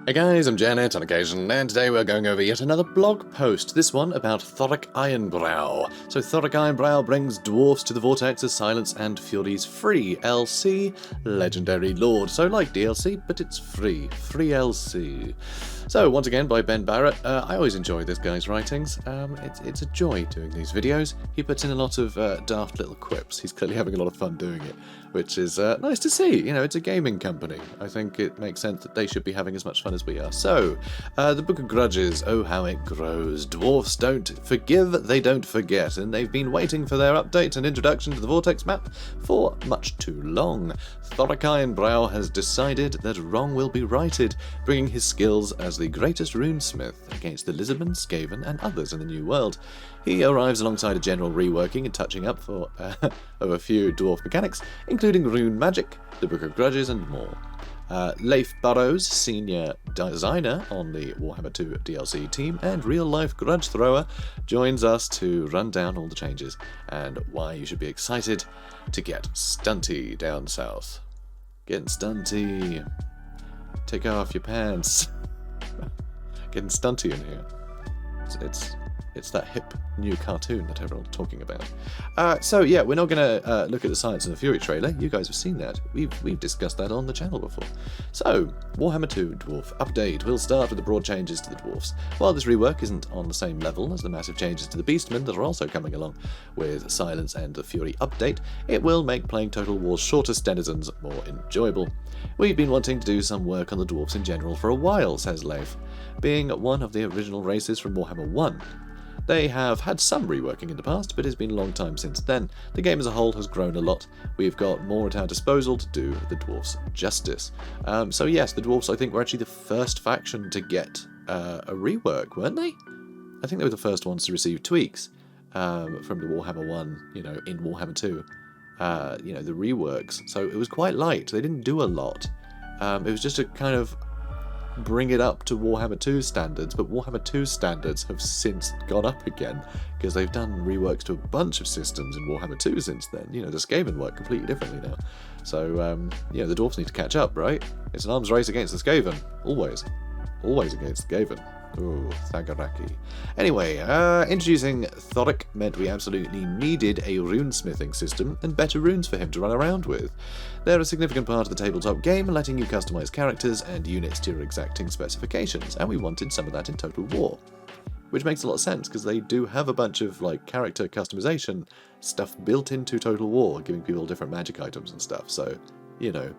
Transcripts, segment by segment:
Hey guys, I'm JanetOnOccasion, and today we're going over yet another blog post, this one about Thorek Ironbrow. So Thorek Ironbrow brings Dwarfs to the Vortex as Silence and Fury's free LC, Legendary Lord. So like DLC, but it's free LC. So once again by Ben Barrett. I always enjoy this guy's writings. It's a joy doing these videos. He puts in a lot of daft little quips. He's clearly having a lot of fun doing it, which is nice to see. You know, it's a gaming company. I think it makes sense that they should be having as much fun as we are. So, the Book of Grudges, oh how it grows. Dwarfs don't forgive, they don't forget, and they've been waiting for their update and introduction to the Vortex map for much too long. Thorek Ironbrow has decided that wrong will be righted, bringing his skills as the greatest runesmith against the Lisbon, Skaven, and others in the New World. He arrives alongside a general reworking and touching up of a few dwarf mechanics, including rune magic, the Book of Grudges, and more. Leif Burrows, senior designer on the Warhammer 2 DLC team and real-life grudge thrower, joins us to run down all the changes and why you should be excited to get stunty down south. Getting stunty. Take off your pants. Getting stunty in here. It's that hip new cartoon that everyone's talking about. So yeah, we're not going to look at the Silence and the Fury trailer. You guys have seen that. We've discussed that on the channel before. So, Warhammer 2 Dwarf Update. We'll start with the broad changes to the Dwarfs. While this rework isn't on the same level as the massive changes to the Beastmen that are also coming along with Silence and the Fury Update, it will make playing Total War's shortest denizens more enjoyable. We've been wanting to do some work on the Dwarfs in general for a while, says Leif. Being one of the original races from Warhammer 1, they have had some reworking in the past, but it's been a long time since then. The game as a whole has grown a lot. We've got more at our disposal to do the Dwarfs justice. So yes, the Dwarfs I think were actually the first faction to get a rework, weren't they? I think they were the first ones to receive tweaks from the Warhammer 1, you know, in Warhammer 2. You know, the reworks. So it was quite light. They didn't do a lot. It was just a kind of bring it up to Warhammer 2 standards, but Warhammer 2 standards have since gone up again because they've done reworks to a bunch of systems in Warhammer 2 since then. You know, the Skaven work completely differently now. So, yeah, the Dwarfs need to catch up, right? It's an arms race against the Skaven. Always. Always against the Skaven. Ooh, Thagaraki. Anyway, introducing Thorek meant we absolutely needed a runesmithing system and better runes for him to run around with. They're a significant part of the tabletop game, letting you customize characters and units to your exacting specifications, and we wanted some of that in Total War. Which makes a lot of sense, because they do have a bunch of like character customization stuff built into Total War, giving people different magic items and stuff, so, you know,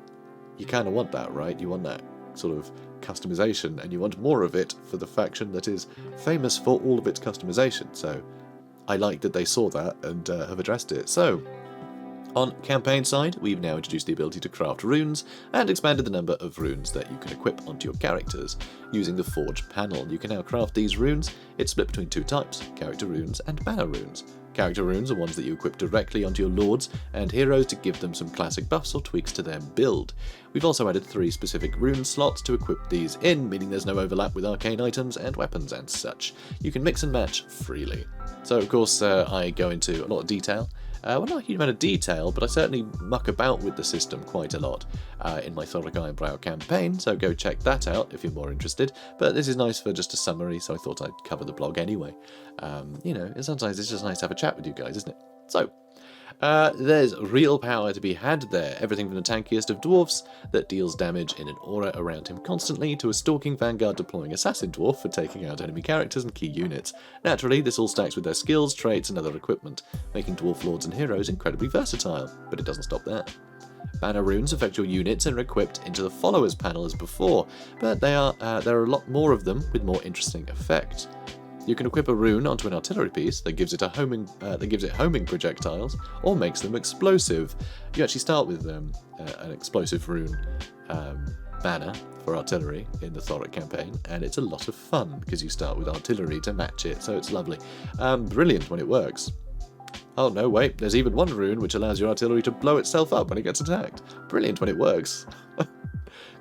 you kind of want that, right? You want that sort of customization, and you want more of it for the faction that is famous for all of its customization. So I like that they saw that and have addressed it. So on campaign side, we've now introduced the ability to craft runes and expanded the number of runes that you can equip onto your characters. Using the Forge panel, you can now craft these runes. It's split between two types, character runes and banner runes. Character runes are ones that you equip directly onto your lords and heroes to give them some classic buffs or tweaks to their build. We've also added 3 specific rune slots to equip these in, meaning there's no overlap with arcane items and weapons and such. You can mix and match freely. So of course I go into a lot of detail. Well, not a huge amount of detail, but I certainly muck about with the system quite a lot in my Thorek Ironbrow campaign, so go check that out if you're more interested. But this is nice for just a summary, so I thought I'd cover the blog anyway. You know, sometimes it's just nice to have a chat with you guys, isn't it? So, there's real power to be had there. Everything from the tankiest of dwarfs that deals damage in an aura around him constantly to a stalking vanguard deploying assassin dwarf for taking out enemy characters and key units. Naturally, this all stacks with their skills, traits and other equipment, making dwarf lords and heroes incredibly versatile. But it doesn't stop there. Banner runes affect your units and are equipped into the followers panel as before, but there are a lot more of them with more interesting effects. You can equip a rune onto an artillery piece that gives it homing projectiles or makes them explosive. You actually start with an explosive rune banner for artillery in the Thorek campaign, and it's a lot of fun because you start with artillery to match it, so it's lovely. Brilliant when it works. Oh no, wait, there's even one rune which allows your artillery to blow itself up when it gets attacked. Brilliant when it works.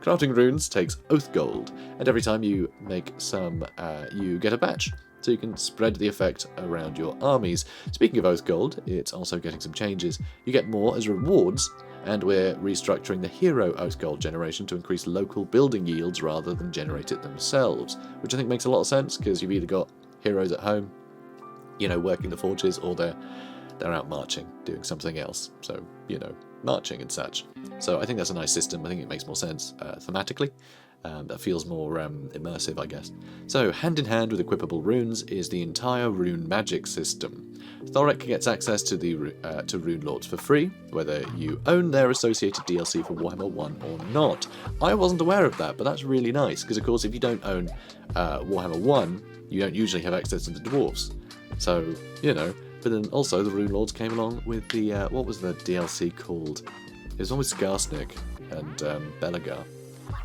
Crafting runes takes oath gold, and every time you make some, you get a badge. so you can spread the effect around your armies. Speaking of Oath Gold, it's also getting some changes. You get more as rewards, and we're restructuring the hero Oath Gold generation to increase local building yields rather than generate it themselves, which I think makes a lot of sense, because you've either got heroes at home, you know, working the forges, or they're out marching, doing something else, so, you know, marching and such. So I think that's a nice system. I think it makes more sense thematically. That feels more immersive, I guess. So, hand in hand with equipable runes is the entire rune magic system. Thorek gets access to the Rune Lords for free, whether you own their associated DLC for Warhammer 1 or not. I wasn't aware of that, but that's really nice, because of course if you don't own Warhammer 1, you don't usually have access to the Dwarfs. So, you know, but then also the Rune Lords came along with the, what was the DLC called? It was one with Skarsnik and Belagar.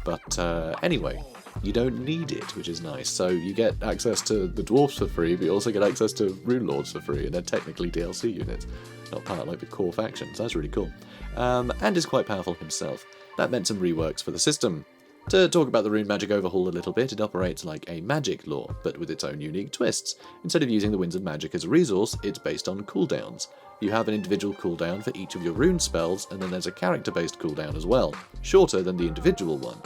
But anyway, you don't need it, which is nice. So you get access to the Dwarfs for free, but you also get access to Rune Lords for free, and they're technically DLC units, not part of like the core faction, so that's really cool. And is quite powerful himself. That meant some reworks for the system. To talk about the rune magic overhaul a little bit, it operates like a magic lore, but with its own unique twists. Instead of using the Winds of Magic as a resource, it's based on cooldowns. You have an individual cooldown for each of your rune spells, and then there's a character-based cooldown as well, shorter than the individual one.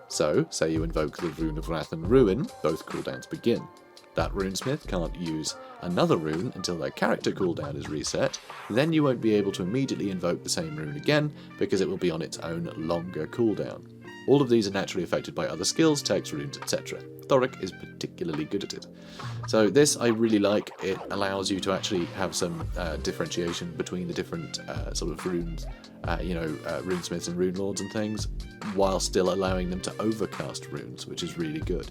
So, say you invoke the Rune of Wrath and Ruin, both cooldowns begin. That runesmith can't use another rune until their character cooldown is reset, then you won't be able to immediately invoke the same rune again, because it will be on its own longer cooldown. All of these are naturally affected by other skills, texts, runes, etc. Thorek is particularly good at it. So this I really like. It allows you to actually have some differentiation between the different sort of runes, runesmiths and rune lords and things, while still allowing them to overcast runes, which is really good.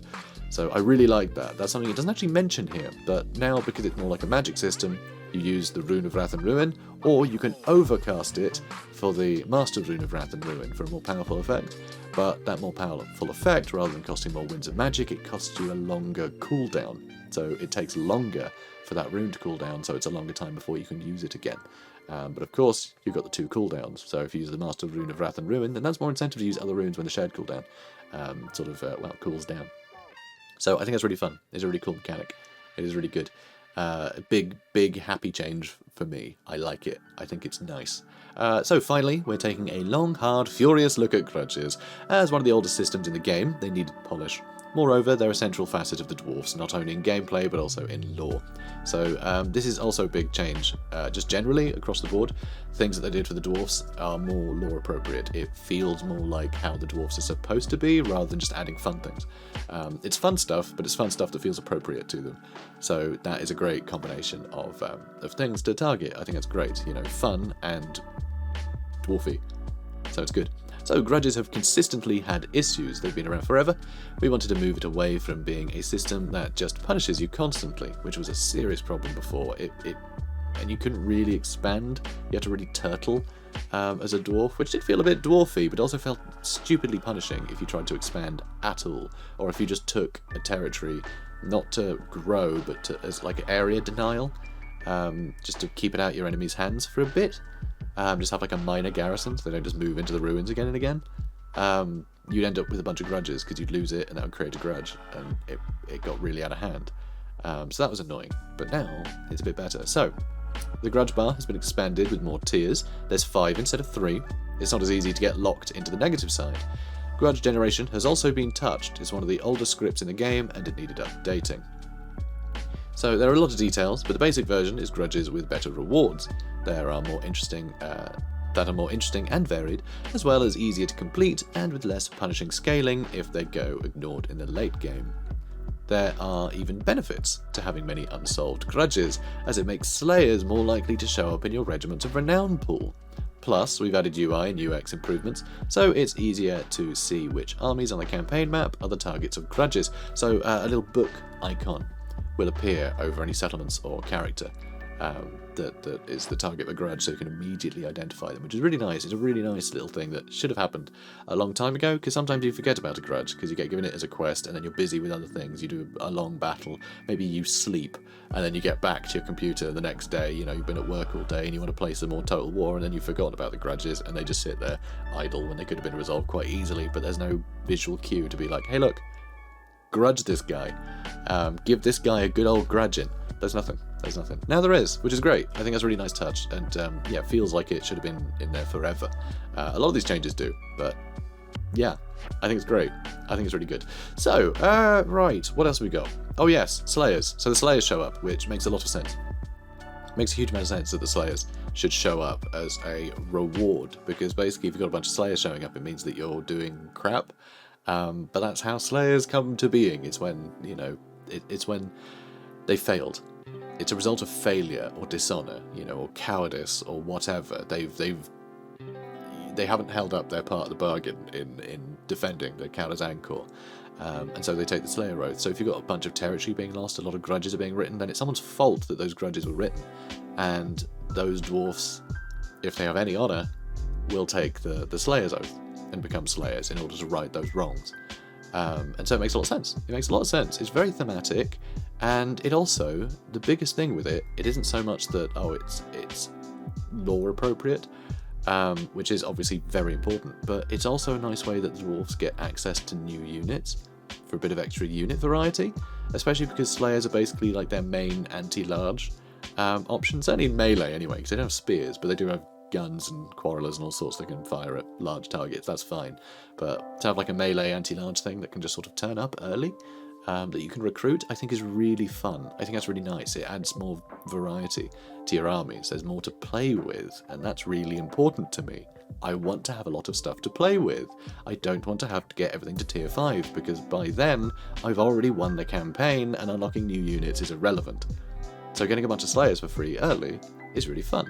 So I really like that. That's something it doesn't actually mention here, but now because it's more like a magic system, you use the Rune of Wrath and Ruin, or you can overcast it for the Master Rune of Wrath and Ruin for a more powerful effect. But that more powerful effect, rather than costing more Winds of Magic, it costs you a longer cooldown. So it takes longer for that rune to cool down, so it's a longer time before you can use it again. But of course, you've got the two cooldowns, so if you use the Master Rune of Wrath and Ruin, then that's more incentive to use other runes when the shared cooldown cools down. So I think that's really fun. It's a really cool mechanic. It is really good. Big happy change for me. I like it. I think it's nice. So finally, we're taking a long, hard, furious look at grudges. As one of the oldest systems in the game, they needed polish. Moreover, they're a central facet of the Dwarfs, not only in gameplay but also in lore. So this is also a big change, just generally across the board. Things that they did for the Dwarfs are more lore appropriate. It feels more like how the Dwarfs are supposed to be, rather than just adding fun things. It's fun stuff, but it's fun stuff that feels appropriate to them. So that is a great combination of things to target. I think that's great, you know, fun and dwarfy. So it's good. So grudges have consistently had issues. They've been around forever. We wanted to move it away from being a system that just punishes you constantly, which was a serious problem before. And you couldn't really expand. You had to really turtle as a dwarf, which did feel a bit dwarfy, but also felt stupidly punishing if you tried to expand at all, or if you just took a territory not to grow, but as like area denial, just to keep it out your enemy's hands for a bit. Just have like a minor garrison, so they don't just move into the ruins again and again. You'd end up with a bunch of grudges because you'd lose it and that would create a grudge, and it got really out of hand. So that was annoying, but now it's a bit better. So the grudge bar has been expanded with more tiers. There's 5 instead of 3. It's not as easy to get locked into the negative side. Grudge generation has also been touched. It's one of the older scripts in the game and it needed updating. So there are a lot of details, but the basic version is grudges with better rewards. There are more interesting and varied, as well as easier to complete and with less punishing scaling if they go ignored in the late game. There are even benefits to having many unsolved grudges, as it makes slayers more likely to show up in your Regiment of Renown pool. Plus, we've added UI and UX improvements, so it's easier to see which armies on the campaign map are the targets of grudges, so a little book icon will appear over any settlements or character that is the target of a grudge, so you can immediately identify them, which is really nice. It's a really nice little thing that should have happened a long time ago, because sometimes you forget about a grudge because you get given it as a quest and then you're busy with other things. You do a long battle, maybe you sleep, and then you get back to your computer the next day, you know, you've been at work all day and you want to play some more Total War, and then you forgot about the grudges and they just sit there idle when they could have been resolved quite easily, but there's no visual cue to be like, hey look, grudge this guy. Give this guy a good old grudging. There's nothing. There's nothing. Now there is, which is great. I think that's a really nice touch, and yeah, feels like it should have been in there forever. A lot of these changes do, but yeah, I think it's great. I think it's really good. So, right, what else have we got? Oh yes, Slayers. So the Slayers show up, which makes a lot of sense. Makes a huge amount of sense that the Slayers should show up as a reward, because basically if you've got a bunch of Slayers showing up, it means that you're doing crap. But that's how Slayers come to being. It's when, you know, it's when they failed. It's a result of failure or dishonor, you know, or cowardice or whatever. They haven't held up their part of the bargain in defending the Counters Anchor. And so they take the Slayer Oath. So if you've got a bunch of territory being lost, a lot of grudges are being written, then it's someone's fault that those grudges were written. And those dwarfs, if they have any honour, will take the Slayer's Oath and become Slayers in order to right those wrongs. And so it makes a lot of sense. It makes a lot of sense. It's very thematic, and it also, the biggest thing with it, it isn't so much that, oh, it's lore appropriate, which is obviously very important, but it's also a nice way that the dwarves get access to new units for a bit of extra unit variety, especially because Slayers are basically like their main anti-large option, certainly in melee anyway, because they don't have spears, but they do have guns and quarrelers and all sorts that can fire at large targets. That's fine, but to have like a melee anti-large thing that can just sort of turn up early, that you can recruit, I think is really fun. I think that's really nice. It adds more variety to your armies. There's more to play with, and that's really important to me. I want to have a lot of stuff to play with. I don't want to have to get everything to tier 5, because by then I've already won the campaign and unlocking new units is irrelevant. So getting a bunch of Slayers for free early is really fun.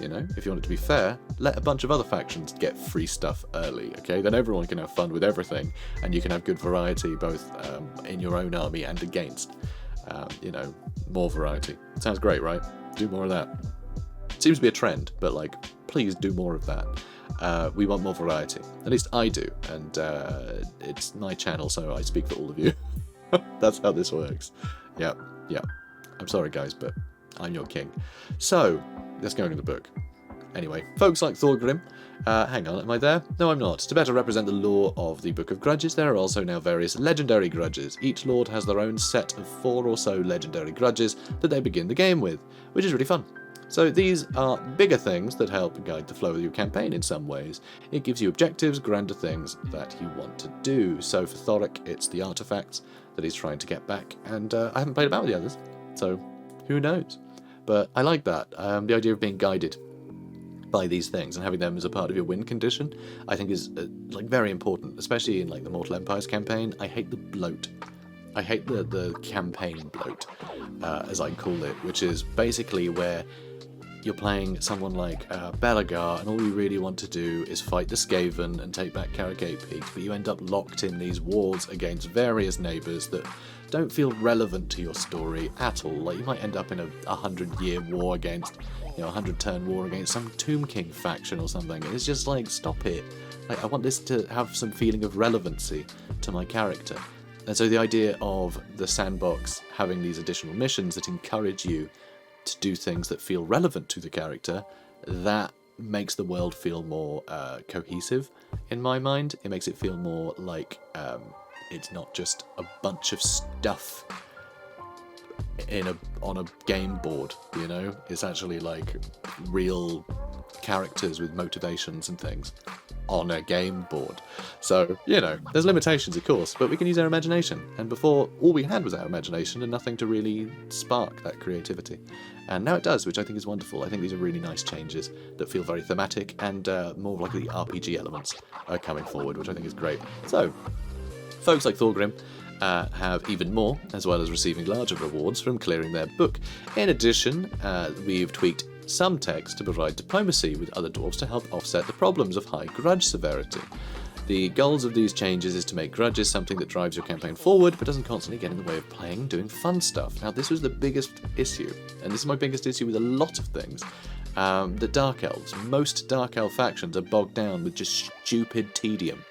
You know, if you want it to be fair, let a bunch of other factions get free stuff early, okay? Then everyone can have fun with everything, and you can have good variety both in your own army and against. You know, more variety. Sounds great, right? Do more of that. Seems to be a trend, but like, please do more of that. We want more variety. At least I do, and it's my channel, so I speak for all of you. That's how this works. Yeah. I'm sorry, guys, but I'm your king. So, let's go into the book. Anyway, folks like Thorgrim, hang on, am I there? No, I'm not. To better represent the lore of the Book of Grudges, there are also now various legendary grudges. Each lord has their own set of 4 or so legendary grudges that they begin the game with, which is really fun. So these are bigger things that help guide the flow of your campaign in some ways. It gives you objectives, grander things that you want to do. So for Thorek, it's the artifacts that he's trying to get back, and I haven't played about with the others, so who knows? But I like that. The idea of being guided by these things and having them as a part of your win condition, I think is like very important, especially in like the Mortal Empires campaign. I hate the bloat. I hate the campaign bloat, as I call it, which is basically where you're playing someone like Belagar, and all you really want to do is fight the Skaven and take back Carragate Peak, but you end up locked in these wars against various neighbours that don't feel relevant to your story at all. Like, you might end up in a 100-year war against, you know, 100-turn war against some Tomb King faction or something, and it's just like, stop it. Like, I want this to have some feeling of relevancy to my character. And so the idea of the sandbox having these additional missions that encourage you to do things that feel relevant to the character, that makes the world feel more cohesive in my mind. It makes it feel more like it's not just a bunch of stuff on a game board, you know? It's actually like real characters with motivations and things on a game board. So, you know, there's limitations, of course, but we can use our imagination. And before, all we had was our imagination and nothing to really spark that creativity. And now it does, which I think is wonderful. I think these are really nice changes that feel very thematic, and more like the RPG elements are coming forward, which I think is great. So, folks like Thorgrim have even more, as well as receiving larger rewards from clearing their book. In addition, we've tweaked some text to provide diplomacy with other dwarves to help offset the problems of high grudge severity. The goals of these changes is to make grudges something that drives your campaign forward, but doesn't constantly get in the way of playing, doing fun stuff. Now, this was the biggest issue, and this is my biggest issue with a lot of things. The Dark Elves. Most Dark Elf factions are bogged down with just stupid tedium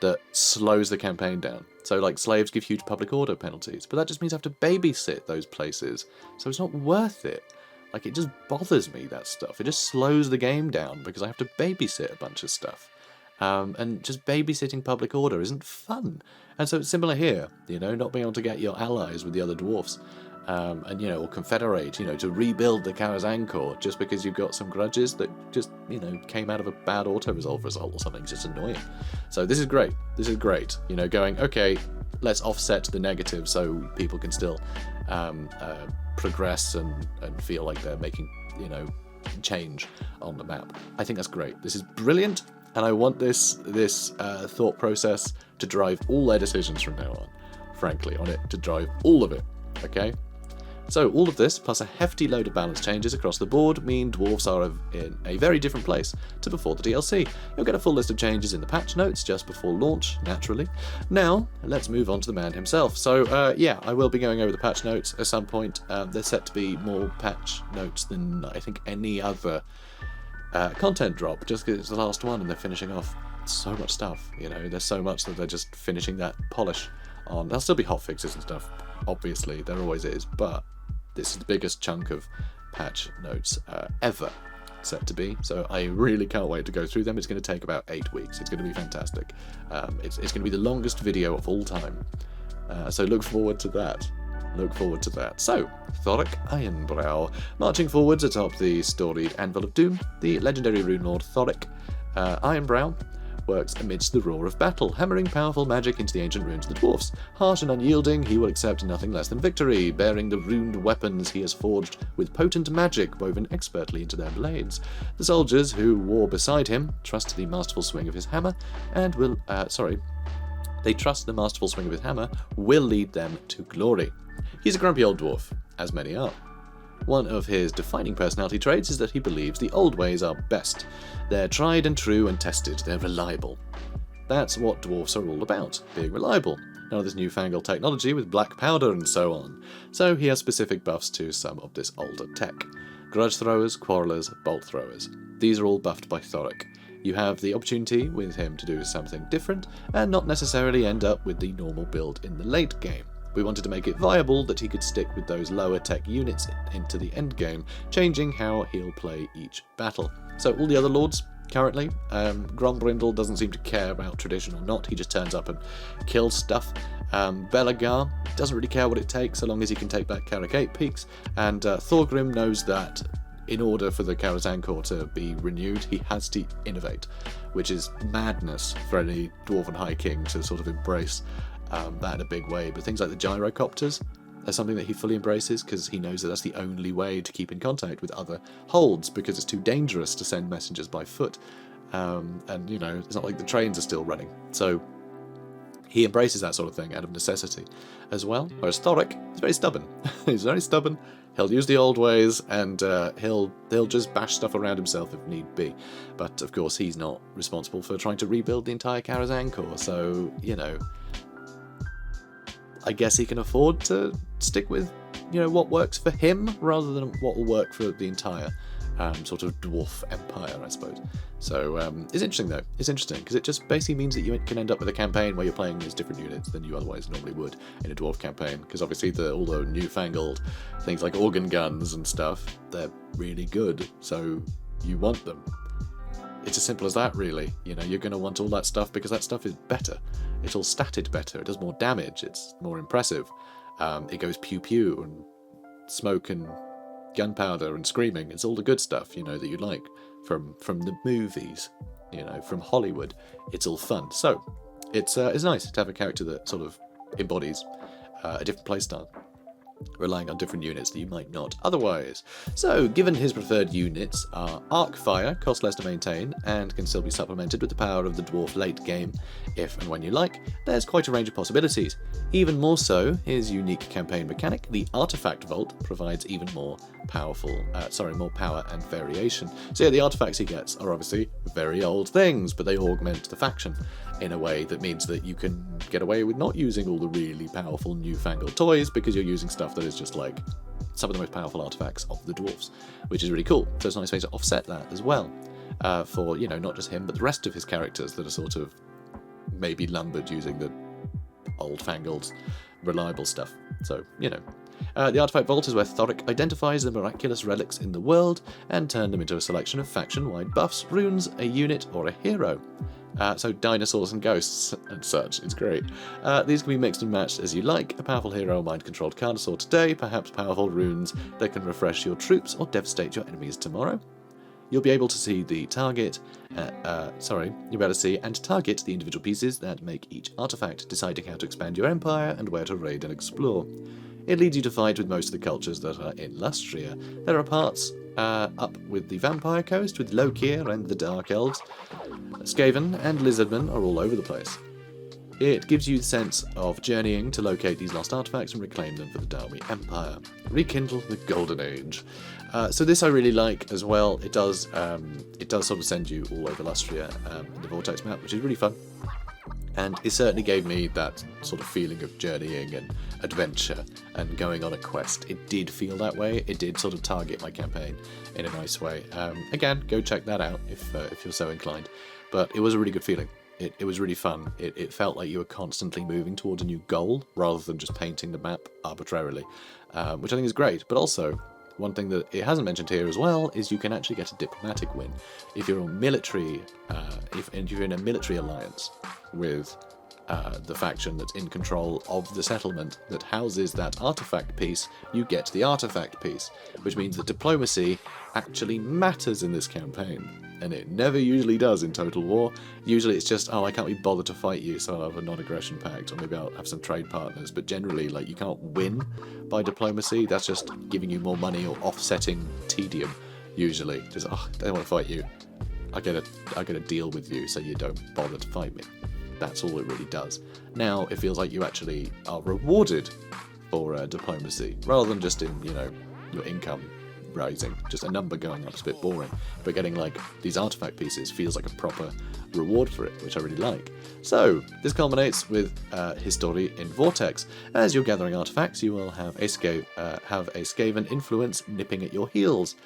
that slows the campaign down. So, like, slaves give huge public order penalties, but that just means I have to babysit those places, so it's not worth it. Like, it just bothers me, that stuff. It just slows the game down because I have to babysit a bunch of stuff. and just babysitting public order isn't fun. And so it's similar here, you know, not being able to get your allies with the other dwarfs, and, you know, or confederate, you know, to rebuild the Karazhan Corps just because you've got some grudges that just, you know, came out of a bad auto-resolve result or something. It's just annoying. So this is great. This is great. You know, going, okay, let's offset the negative so people can still progress and feel like they're making, you know, change on the map. I think that's great. This is brilliant, and I want this thought process to drive all their decisions from now on. Frankly, on it to drive all of it. Okay. So all of this, plus a hefty load of balance changes across the board, mean dwarfs are in a very different place to before the DLC. You'll get a full list of changes in the patch notes just before launch, naturally. Now, let's move on to the man himself. So, yeah, I will be going over the patch notes at some point. There's set to be more patch notes than I think any other content drop, just because it's the last one and they're finishing off so much stuff. You know, there's so much that they're just finishing that polish on. There'll still be hotfixes and stuff, obviously, there always is, but this is the biggest chunk of patch notes ever set to be, so I really can't wait to go through them. It's going to take about 8 weeks. It's going to be fantastic. It's going to be the longest video of all time, so look forward to that. Look forward to that. So, Thorek Ironbrow. Marching forwards atop the storied Anvil of Doom, the legendary rune lord Thorek Ironbrow works amidst the roar of battle, hammering powerful magic into the ancient runes of the dwarfs. Harsh and unyielding, he will accept nothing less than victory, bearing the runed weapons he has forged with potent magic woven expertly into their blades. The soldiers who war beside him trust the masterful swing of his hammer and will, they trust the masterful swing of his hammer will lead them to glory. He's a grumpy old dwarf, as many are. One of his defining personality traits is that he believes the old ways are best. They're tried and true and tested, they're reliable. That's what dwarfs are all about, being reliable. None of this newfangled technology with black powder and so on. So he has specific buffs to some of this older tech. Grudge throwers, quarrelers, bolt throwers. These are all buffed by Thorek. You have the opportunity with him to do something different and not necessarily end up with the normal build in the late game. We wanted to make it viable that he could stick with those lower tech units into the end game, changing how he'll play each battle. So all the other lords currently, Grombrindle doesn't seem to care about tradition or not, he just turns up and kills stuff. Belagar doesn't really care what it takes so long as he can take back Carrick 8 Peaks, and Thorgrim knows that in order for the Karazhan Corps to be renewed, he has to innovate, which is madness for any Dwarven High King to sort of embrace that in a big way. But things like the gyrocopters are something that he fully embraces because he knows that that's the only way to keep in contact with other holds, because it's too dangerous to send messengers by foot. And, you know, it's not like the trains are still running. So he embraces that sort of thing out of necessity as well. Whereas Thorek is very stubborn. He's very stubborn. He'll use the old ways, and he'll just bash stuff around himself if need be. But, of course, he's not responsible for trying to rebuild the entire Karazhan Corps. So, you know, I guess he can afford to stick with, you know, what works for him rather than what will work for the entire sort of dwarf empire, I suppose. So it's interesting though. It's interesting because it just basically means that you can end up with a campaign where you're playing as different units than you otherwise normally would in a dwarf campaign. Because obviously all the newfangled things like organ guns and stuff, they're really good. So you want them. It's as simple as that, really. You know, you're going to want all that stuff because that stuff is better. It's all statted better. It does more damage. It's more impressive. It goes pew-pew and smoke and gunpowder and screaming. It's all the good stuff, you know, that you like from the movies, you know, from Hollywood. It's all fun. So it's nice to have a character that sort of embodies a different playstyle, relying on different units that you might not otherwise. So, given his preferred units are Arc Fire, cost less to maintain, and can still be supplemented with the power of the Dwarf late game, if and when you like, there's quite a range of possibilities. Even more so, his unique campaign mechanic, the Artifact Vault, provides even more power and variation. So yeah, the artifacts he gets are obviously very old things, but they augment the faction in a way that means that you can get away with not using all the really powerful newfangled toys because you're using stuff that is just like some of the most powerful artifacts of the dwarfs, which is really cool. So it's a nice way to offset that as well for, you know, not just him but the rest of his characters that are sort of maybe lumbered using the old-fangled reliable stuff. So, you know. The Artifact Vault is where Thorek identifies the miraculous relics in the world and turns them into a selection of faction-wide buffs, runes, a unit, or a hero. So dinosaurs and ghosts and such. It's great. These can be mixed and matched as you like. A powerful hero or mind-controlled carnosaur today, perhaps powerful runes that can refresh your troops or devastate your enemies tomorrow. You'll be able to see the target, you'll be able to see and target the individual pieces that make each artifact, deciding how to expand your empire and where to raid and explore. It leads you to fight with most of the cultures that are in Lustria. There are parts up with the Vampire Coast, with Lokir and the Dark Elves. Skaven and Lizardmen are all over the place. It gives you the sense of journeying to locate these lost artifacts and reclaim them for the Dawi Empire. Rekindle the Golden Age. So this I really like as well. It does sort of send you all over Lustria in the Vortex map, which is really fun. And it certainly gave me that sort of feeling of journeying and adventure and going on a quest. It did feel that way. It did sort of target my campaign in a nice way. Again, go check that out if you're so inclined. But it was a really good feeling. It was really fun. It felt like you were constantly moving towards a new goal rather than just painting the map arbitrarily, which I think is great. But also, one thing that it hasn't mentioned here as well is you can actually get a diplomatic win if you're a military, if you're in a military alliance with the faction that's in control of the settlement that houses that artifact piece. You get the artifact piece, which means that diplomacy actually matters in this campaign, and it never usually does in Total War. Usually it's just, oh, I can't be bothered to fight you, so I'll have a non-aggression pact, or maybe I'll have some trade partners, but generally, like, you can't win by diplomacy. That's just giving you more money or offsetting tedium, usually. Just, oh, I don't want to fight you. I get a deal with you, so you don't bother to fight me. That's all it really does. Now, it feels like you actually are rewarded for diplomacy, rather than just in, you know, your income rising, just a number going up. It's a bit boring, but getting like these artifact pieces feels like a proper reward for it, which I really like. So this culminates with his story in Vortex. As you're gathering artifacts, you will have a Skaven influence nipping at your heels.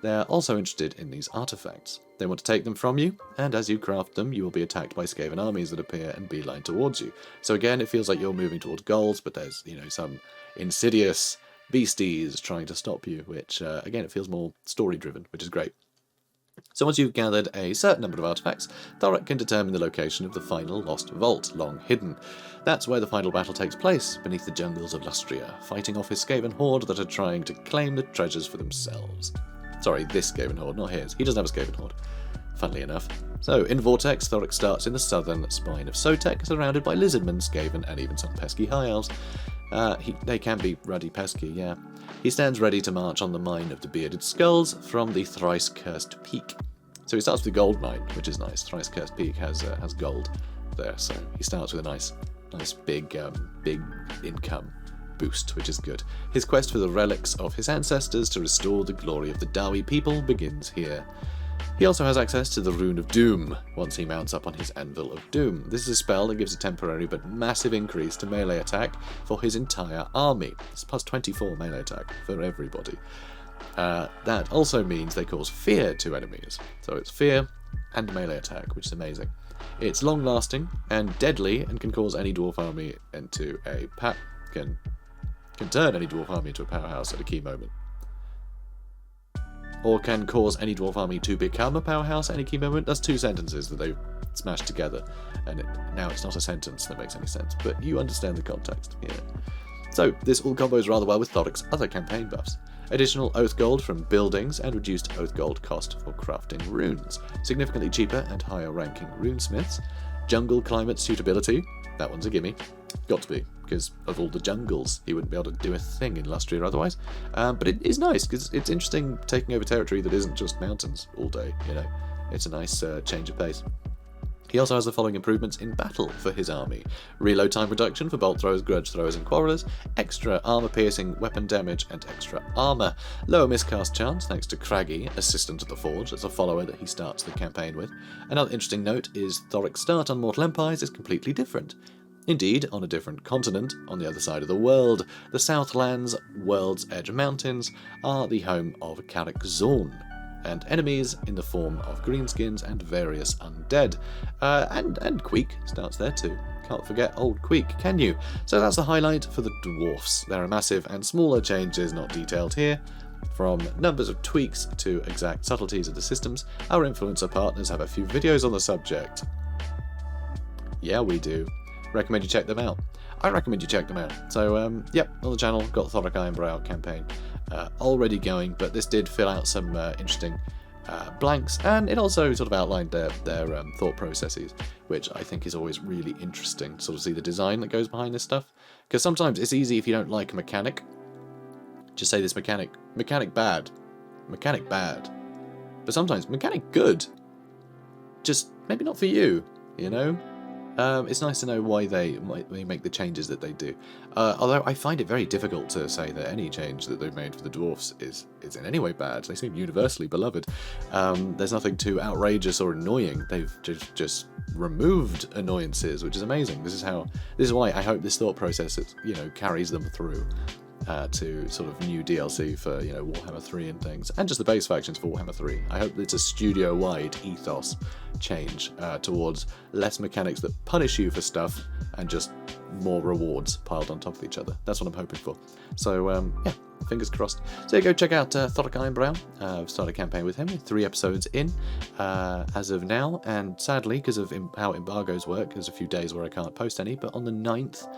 They're also interested in these artifacts. They want to take them from you, and as you craft them, you will be attacked by Skaven armies that appear and beeline towards you. So again, it feels like you're moving towards goals, but there's, you know, some insidious beasties trying to stop you, which, again, it feels more story-driven, which is great. So once you've gathered a certain number of artifacts, Thorek can determine the location of the final lost vault, long hidden. That's where the final battle takes place, beneath the jungles of Lustria, fighting off his Skaven horde that are trying to claim the treasures for themselves. Sorry, this Skaven horde, not his. He doesn't have a Skaven horde, funnily enough. So, in Vortex, Thorek starts in the southern spine of Sotek, surrounded by lizardmen, Skaven, and even some pesky high elves. They can be ruddy pesky, yeah. He stands ready to march on the mine of the bearded skulls from the thrice-cursed peak. So he starts with the gold mine, which is nice. Thrice-cursed peak has gold there, so he starts with a nice big income boost, which is good. His quest for the relics of his ancestors to restore the glory of the Dawi people begins here. He also has access to the Rune of Doom once he mounts up on his Anvil of Doom. This is a spell that gives a temporary but massive increase to melee attack for his entire army. It's plus 24 melee attack for everybody. That also means they cause fear to enemies. So it's fear and melee attack, which is amazing. It's long-lasting and deadly and can cause any dwarf army into a can turn any dwarf army into a powerhouse at a key moment. Or can cause any dwarf army to become a powerhouse at any key moment. That's two sentences that they've smashed together. And now it's not a sentence that makes any sense, but you understand the context. Yeah. So this all combos rather well with Thorek's other campaign buffs. Additional oath gold from buildings and reduced oath gold cost for crafting runes. Significantly cheaper and higher ranking runesmiths. Jungle climate suitability. That one's a gimme. Got to be, because of all the jungles. He wouldn't be able to do a thing in Lustria otherwise. But it is nice, because it's interesting taking over territory that isn't just mountains all day, you know. It's a nice change of pace. He also has the following improvements in battle for his army. Reload time reduction for bolt throwers, grudge throwers and quarrelers, extra armor-piercing weapon damage and extra armor, lower miscast chance thanks to Craggy, assistant of the Forge, as a follower that he starts the campaign with. Another interesting note is Thorek's start on Mortal Empires is completely different. Indeed, on a different continent, on the other side of the world, the Southlands World's Edge Mountains are the home of Karak Zorn, and enemies in the form of greenskins and various undead. And Queek starts there too. Can't forget old Queek, can you? So that's the highlight for the Dwarfs. There are massive and smaller changes not detailed here. From numbers of tweaks to exact subtleties of the systems, our influencer partners have a few videos on the subject. Yeah, we do. Recommend you check them out. I recommend you check them out. So, yep, on the channel, got the Thorek Ironbrow campaign already going, but this did fill out some interesting blanks, and it also sort of outlined their thought processes, which I think is always really interesting to sort of see the design that goes behind this stuff. Because sometimes it's easy if you don't like a mechanic, just say this mechanic bad. But sometimes mechanic good. Just maybe not for you, you know? It's nice to know why they make the changes that they do. Although I find it very difficult to say that any change that they've made for the Dwarfs is in any way bad. They seem universally beloved. There's nothing too outrageous or annoying. They've just removed annoyances, which is amazing. This is why I hope this thought process, carries them through to sort of new DLC for Warhammer 3 and things, and just the base factions for Warhammer 3. I hope it's a studio-wide ethos change towards less mechanics that punish you for stuff and just more rewards piled on top of each other. That's what I'm hoping for. So yeah, fingers crossed. So go check out Thorek Ironbrow. I've started a campaign with him, 3 episodes in as of now, and sadly, because of how embargoes work, there's a few days where I can't post any, but on the 9th,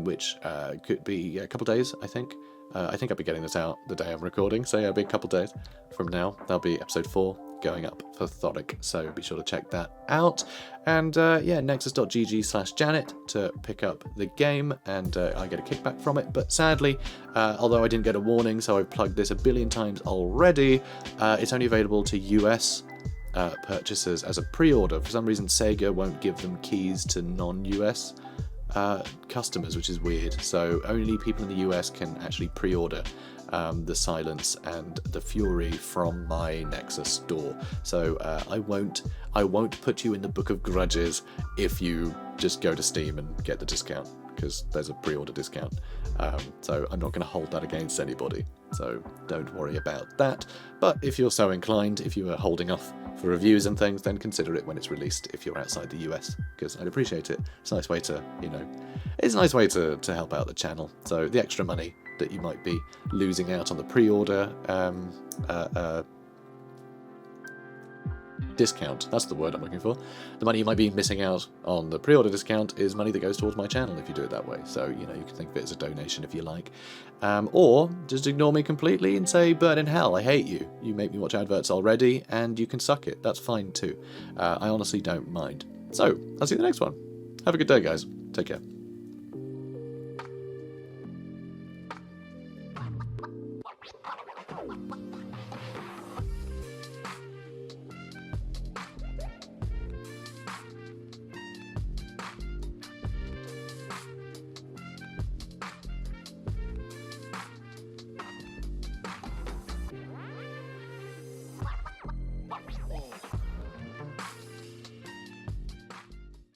which could be a couple days, I think. I think I'll be getting this out the day I'm recording, so yeah, it'll be a couple days from now. That'll be episode 4 going up for Thorek, so be sure to check that out. And yeah, nexus.gg/Janet to pick up the game, and I get a kickback from it. But sadly, although I didn't get a warning, so I've plugged this a billion times already, it's only available to US purchasers as a pre-order. For some reason, Sega won't give them keys to non-US customers, which is weird. So only people in the US can actually pre-order the Silence and the Fury from my Nexus store. So I won't put you in the book of grudges if you just go to Steam and get the discount, because there's a pre-order discount. So I'm not going to hold that against anybody. So don't worry about that. But if you're so inclined, if you are holding off for reviews and things, then consider it when it's released if you're outside the US, because I'd appreciate it. It's a nice way to, it's a nice way to help out the channel. So the extra money that you might be losing out on the pre-order discount, that's the word I'm looking for. The money you might be missing out on the pre-order discount is money that goes towards my channel if you do it that way. So, you can think of it as a donation if you like. Or just ignore me completely and say, burn in hell, I hate you. You make me watch adverts already, and you can suck it. That's fine too. I honestly don't mind. So, I'll see you in the next one. Have a good day, guys. Take care.